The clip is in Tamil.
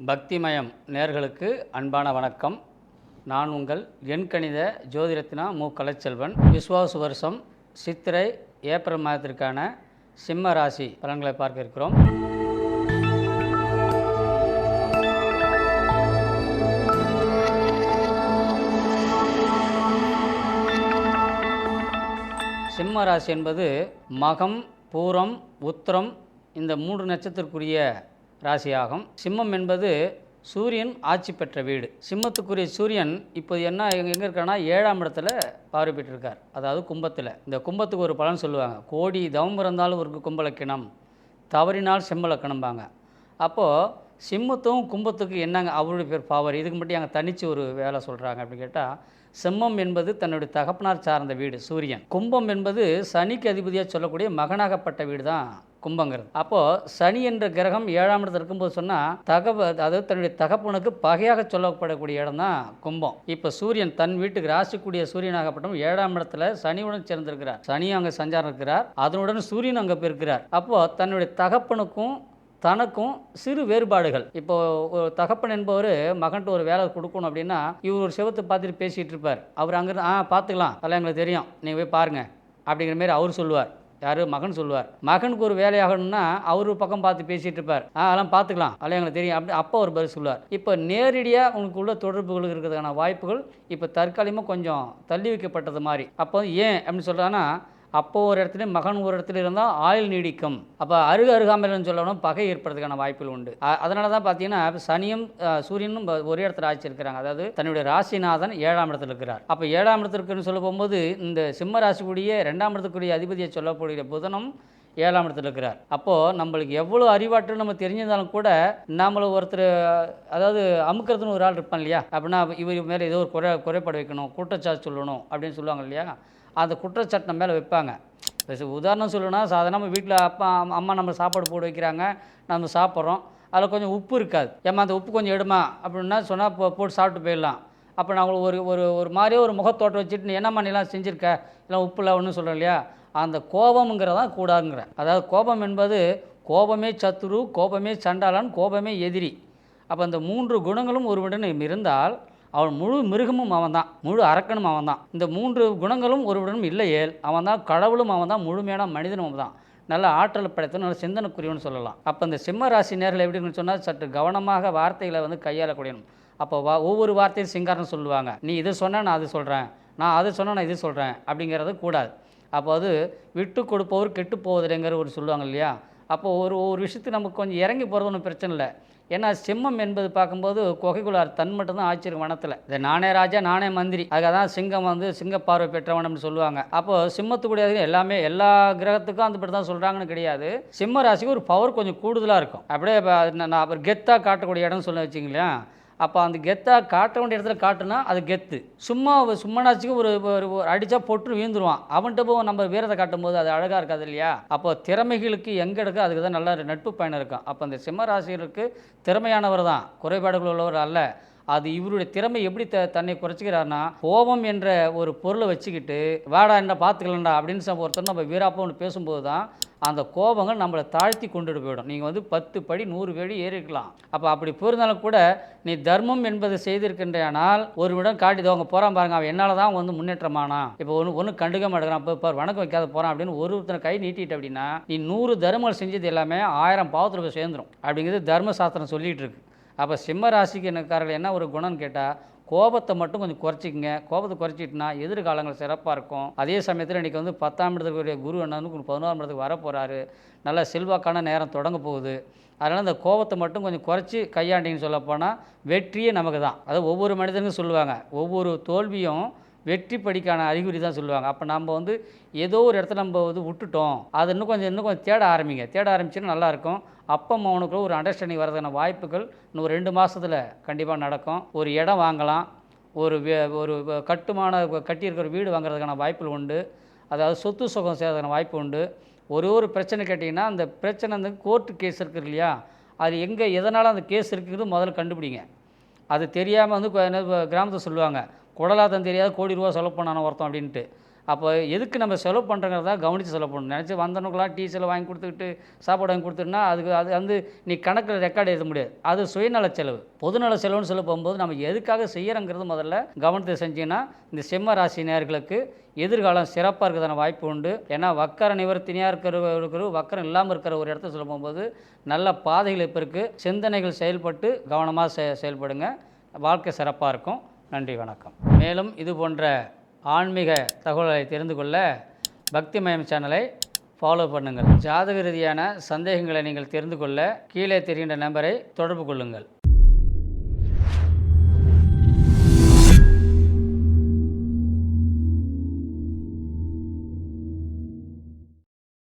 பக்திமயம் நேர்களுக்கு அன்பான வணக்கம். நான் உங்கள் எண்கணித ஜோதிடத்தினா மு. கலைச்செல்வன். விஸ்வாச வருஷம் சித்திரை ஏப்ரல் மாதத்திற்கான சிம்ம ராசி பலன்களை பார்க்க இருக்கிறோம். சிம்ம ராசி என்பது மகம், பூரம், உத்திரம் இந்த 3 நட்சத்திரக்குரிய ராசியாகும். சிம்மம் என்பது சூரியன் ஆட்சி பெற்ற வீடு. சிம்மத்துக்குரிய சூரியன் இப்போது எங்கே இருக்கான்னா 7ஆம் இடத்துல பார்வை பெற்றிருக்கார், அதாவது கும்பத்தில். இந்த கும்பத்துக்கு ஒரு பலன் சொல்லுவாங்க, கோடி தவம் இருந்தாலும் ஒரு கும்பலக்கணம், தவறினால் செம்பலக்கணம்பாங்க. அப்போது சிம்மத்தும் கும்பத்துக்கு என்னங்க அவருடைய பேர் பவர், இதுக்கு மட்டும் அங்கே தனித்து ஒரு வேலை சொல்கிறாங்க அப்படின்னு கேட்டால், சிம்மம் என்பது தன்னுடைய தகப்பனார் சார்ந்த வீடு சூரியன். கும்பம் என்பது சனிக்கு அதிபதியாக சொல்லக்கூடிய மகனாகப்பட்ட வீடு தான் கும்பங்கிறது. அப்போது சனி என்ற கிரகம் 7ஆம் இடத்துல இருக்கும்போது சொன்னால் அதாவது தன்னுடைய தகப்பனுக்கு பகையாக சொல்லப்படக்கூடிய இடம் தான் கும்பம். இப்போ சூரியன் தன் வீட்டுக்கு ராசிக்கூடிய சூரியனாகப்பட்டவன் 7ஆம் இடத்துல சனியுடன் சேர்ந்திருக்கிறார். சனி அங்கே சஞ்சாரம் இருக்கிறார், அதனுடன் சூரியன் அங்கே போயிருக்கிறார். அப்போது தன்னுடைய தகப்பனுக்கும் தனக்கும் சிறு வேறுபாடுகள். இப்போ ஒரு தகப்பன் என்பவர் மகன்ட்டு ஒரு வேலை கொடுக்கணும் அப்படின்னா இவர் ஒரு செவத்தை பார்த்துட்டு பேசிகிட்டு இருப்பார். அவர் அங்கே பார்த்துக்கலாம், அதெல்லாம் எங்களுக்கு தெரியும், நீங்கள் போய் பாருங்கள் அப்படிங்கிற மாதிரி அவர் சொல்லுவார். யார்? மகன் சொல்லுவார். மகனுக்கு ஒரு வேலையாகணும்னா அவர் ஒரு பக்கம் பார்த்து பேசிகிட்டு இருப்பார். அதெல்லாம் பார்த்துக்கலாம், அதெல்லாம் எங்களுக்கு தெரியும் அப்படி அப்போ ஒரு பதில் சொல்லுவார். இப்போ நேரடியாக உங்களுக்கு உள்ள தொடர்புகள் இருக்கிறதுக்கான வாய்ப்புகள் இப்போ தற்காலிகமாக கொஞ்சம் தள்ளி வைக்கப்பட்டது மாதிரி. அப்போ ஏன் அப்படின்னு சொல்கிறாங்கன்னா, அப்போ ஒரு இடத்துல மகன் ஒரு இடத்துல இருந்தால் ஆயுள் நீடிக்கும். அப்போ அருகாமையில்னு சொல்லணும், பகை ஏற்படுறதுக்கான வாய்ப்புகள் உண்டு. அதனால தான் பார்த்தீங்கன்னா சனியும் சூரியனும் ஒரே இடத்துல ஆட்சி இருக்கிறாங்க. அதாவது தன்னுடைய ராசிநாதன் 7ஆம் இடத்துல இருக்கிறார். அப்போ 7ஆம் இடத்துக்குன்னு சொல்ல போகும்போது இந்த சிம்ம ராசிக்குரிய 2ஆம் இடத்துக்குரிய அதிபதியை சொல்லக்கூடிய புதனும் 7ஆம் இடத்துல இருக்கிறார். அப்போது நம்மளுக்கு எவ்வளோ அறிவாற்றல் நம்ம தெரிஞ்சிருந்தாலும் கூட நம்மளை ஒருத்தர் அதாவது அமுக்கிறதுன்னு ஒரு ஆள் இருப்பான் இல்லையா, அப்படின்னா இவர் மேலே ஏதோ ஒரு குறைபாடு வைக்கணும், குற்றச்சாட்டு சொல்லணும் அப்படின்னு சொல்லுவாங்க இல்லையா, அந்த குற்றச்சாட்டு நம்ம மேலே வைப்பாங்க. உதாரணம் சொல்லணும்னா, சாதாரணமாக வீட்டில் அம்மா நம்ம சாப்பாடு போட்டு வைக்கிறாங்க, நம்ம சாப்பிட்றோம், அதில் கொஞ்சம் உப்பு இருக்காது, ஏமா அந்த உப்பு கொஞ்சம் எடுமா அப்படின்னா சொன்னால் போட்டு சாப்பிட்டு போயிடலாம். அப்போ நான் ஒரு ஒரு ஒரு மாதிரியே ஒரு முகத்தோட்டம் வச்சுட்டு, நீ என்னம்மா நீலாம் செஞ்சுருக்க, இல்லை உப்பு இல்லை ஒன்றும் சொல்கிறேன் இல்லையா, அந்த கோபம்ங்கிறதான் கூடாதுங்கிறேன். அதாவது கோபம் என்பது கோபமே சத்துரு, கோபமே சண்டாளன், கோபமே எதிரி. அப்போ அந்த 3 குணங்களும் ஒருவரிடம் இருந்தால் அவன் முழு மிருகமும் அவன் தான், முழு அரக்கனும் அவன் தான். இந்த 3 குணங்களும் ஒருவரிடம் இல்லையேல் அவன் தான் கடவுளும் அவன் தான், முழுமையான மனிதனும் அவன் தான், நல்ல ஆற்றல் படைத்த நல்ல சிந்தனைக்குரியவன்னு சொல்லலாம். அப்போ இந்த சிம்ம ராசி நேரில் எப்படின்னு சொன்னால் சற்று கவனமாக வார்த்தைகளை கையாளக்கூடியணும். அப்போ ஒவ்வொரு வார்த்தையும் சிங்காரன்னு சொல்லுவாங்க. நீ இதை சொன்னால் நான் அது சொல்கிறேன், நான் அதை சொன்னால் நான் இது சொல்கிறேன் அப்படிங்கிறது கூடாது. அப்போ அது விட்டு கொடுப்பவர் கெட்டு போவதுங்கிற ஒரு சொல்லுவாங்க இல்லையா. அப்போ ஒரு விஷயத்துக்கு நமக்கு கொஞ்சம் இறங்கி போகிறது ஒன்றும் பிரச்சனை இல்லை. ஏன்னா சிம்மம் என்பது பார்க்கும்போது கொகைக்குள்ளார் தன் மட்டும்தான் ஆட்சியிருக்கு வனத்தில். இதை நானே ராஜா நானே மந்திரி, அதுக்காக தான் சிங்கம் சிங்க பார்வை பெற்றவன் அப்படின்னு சொல்லுவாங்க. அப்போது சிம்மத்துக்குடியாது எல்லாமே எல்லா கிரகத்துக்கும் அந்த பற்றி தான் சொல்கிறாங்கன்னு கிடையாது. சிம்ம ராசிக்கு ஒரு பவர் கொஞ்சம் கூடுதலாக இருக்கும். அப்படியே நான் அப்புறம் கெத்தாக காட்டக்கூடிய இடம்னு சொல்ல வச்சிங்களேன். அப்போ அந்த கெத்தாக காட்ட வேண்டிய இடத்துல காட்டுனா அது கெத்து. சும்மனாச்சுக்கு ஒரு அடித்தா பொட்டு வீழ்ந்துருவான், அவன்கிட்ட போய் நம்ம வீரத்தை காட்டும் போது அது அழகாக இருக்காது இல்லையா. அப்போ திறமைகளுக்கு எங்கே எடுக்க அதுக்கு தான் நல்ல நட்பு பயணம் இருக்கும். அப்போ அந்த சிம்ம ராசிகளுக்கு திறமையானவர் தான், குறைபாடுகள் உள்ளவர் அல்ல. அது இவருடைய திறமை எப்படி தன்னை குறைச்சிக்கிறாருன்னா, கோபம் என்ற ஒரு பொருளை வச்சுக்கிட்டு வாடா என்ன பார்த்துக்கலண்டா அப்படின்னு ஒருத்தர் நம்ம வீராப்பா ஒன்று பேசும்போது தான் அந்த கோபங்கள் நம்மளை தாழ்த்தி கொண்டுட்டு போயிடும். நீங்கள் 10 படி 100 படி ஏறிக்கலாம். அப்போ அப்படி போயிருந்தாலும் கூட நீ தர்மம் என்பது செய்திருக்கின்றானால் ஒரு விடம் காட்டிட்டு அவங்க போகிறான் பாருங்க, அவன் என்னால் தான் முன்னேற்றமானா. இப்போ ஒன்று கண்டுக்க மாட்டேங்கிறான், இப்போ வணக்கம் வைக்காத போகிறான் அப்படின்னு ஒருத்தனை கை நீட்டிட்டு அப்படின்னா நீ 100 தர்மங்கள் செஞ்சது எல்லாமே 1000 பாவத்தில் போய் சேர்ந்துடும் அப்படிங்கிறது தர்மசாஸ்திரம் சொல்லிகிட்டு இருக்கு. அப்போ சிம்ம ராசிக்கு என்னக்காரர்கள் என்ன ஒரு குணம்னு கேட்டால், கோபத்தை மட்டும் கொஞ்சம் குறைச்சிக்கங்க. கோபத்தை குறைச்சிட்டுனா எதிர்காலங்கள் சிறப்பாக இருக்கும். அதே சமயத்தில் இன்றைக்கி 10ஆம் இடத்துக்குரிய குரு என்னன்னு 11ஆம் இடத்துக்கு வரப்போகிறாரு, நல்ல செல்வாக்கான நேரம் தொடங்க போகுது. அதனால் அந்த கோபத்தை மட்டும் கொஞ்சம் குறைச்சி கையாண்டிங்கன்னு சொல்லப்போனால் வெற்றியே நமக்கு தான். அதாவது ஒவ்வொரு மனிதனுக்கும் சொல்லுவாங்க, ஒவ்வொரு தோல்வியும் வெற்றி படிக்கான அறிகுறி தான் சொல்லுவாங்க. அப்போ நம்ம ஏதோ ஒரு இடத்துல நம்ம விட்டுட்டோம், அது இன்னும் கொஞ்சம் தேட ஆரம்பிச்சுன்னா நல்லாயிருக்கும். அப்பா அம்மாவனுக்குள்ள ஒரு அண்டர்ஸ்டாண்டிங் வரதுக்கான வாய்ப்புகள் இன்னும் ஒரு 2 மாதத்தில் கண்டிப்பாக நடக்கும். ஒரு இடம் வாங்கலாம், ஒரு கட்டியிருக்கிற வீடு வாங்குறதுக்கான வாய்ப்புகள் உண்டு. அதாவது சொத்து சுகம் செய்கிறதுக்கான வாய்ப்பு உண்டு. ஒரு பிரச்சனை கேட்டிங்கன்னா அந்த பிரச்சனை கோர்ட்டு கேஸ் இருக்குது இல்லையா, அது எதனால் அந்த கேஸ் இருக்குங்கிறது முதல்ல கண்டுபிடிங்க. அது தெரியாமல் கிராமத்தில் சொல்லுவாங்க, குடலாத்தம் தெரியாத கோடி ரூபா செலவு பண்ணான ஒருத்தன் அப்படின்ட்டு. அப்போ எதுக்கு நம்ம செலவு பண்ணுறங்கிறதா கவனித்து செலவு பண்ணணும். நினச்சி வந்தவனுக்கெல்லாம் டீ செலவு வாங்கி கொடுத்துக்கிட்டு சாப்பாடு வாங்கி கொடுத்துட்டுனா அது வந்து நீ கணக்கில் ரெக்கார்டு எழுத முடியாது. அது சுயநல செலவு. பொதுநல செலவுன்னு சொல்ல போகும்போது நம்ம எதுக்காக செய்கிறோங்கிறது முதல்ல கவனத்தை செஞ்சீங்கன்னா இந்த சிம்ம ராசி நேயர்களுக்கு எதிர்காலம் சிறப்பாக இருக்கிறதான வாய்ப்பு உண்டு. ஏன்னா வக்கர நிவர்த்தினியாக இருக்கிற வக்கரம் இல்லாமல் இருக்கிற ஒரு இடத்த சொல்ல போகும்போது நல்ல பாதைகள் இப்போ இருக்குது. சிந்தனைகள் செயல்பட்டு கவனமாக செயல்படுங்க. வாழ்க்கை சிறப்பாக இருக்கும். நன்றி, வணக்கம். மேலும் இது போன்ற ஆன்மீக தகவல்களை தெரிந்து கொள்ள பக்திமயம் சேனலை ஃபாலோ பண்ணுங்கள். ஜாதக ரீதியான சந்தேகங்களை நீங்கள் தெரிந்து கொள்ள கீழே தெரிகின்ற நம்பரை தொடர்பு கொள்ளுங்கள்.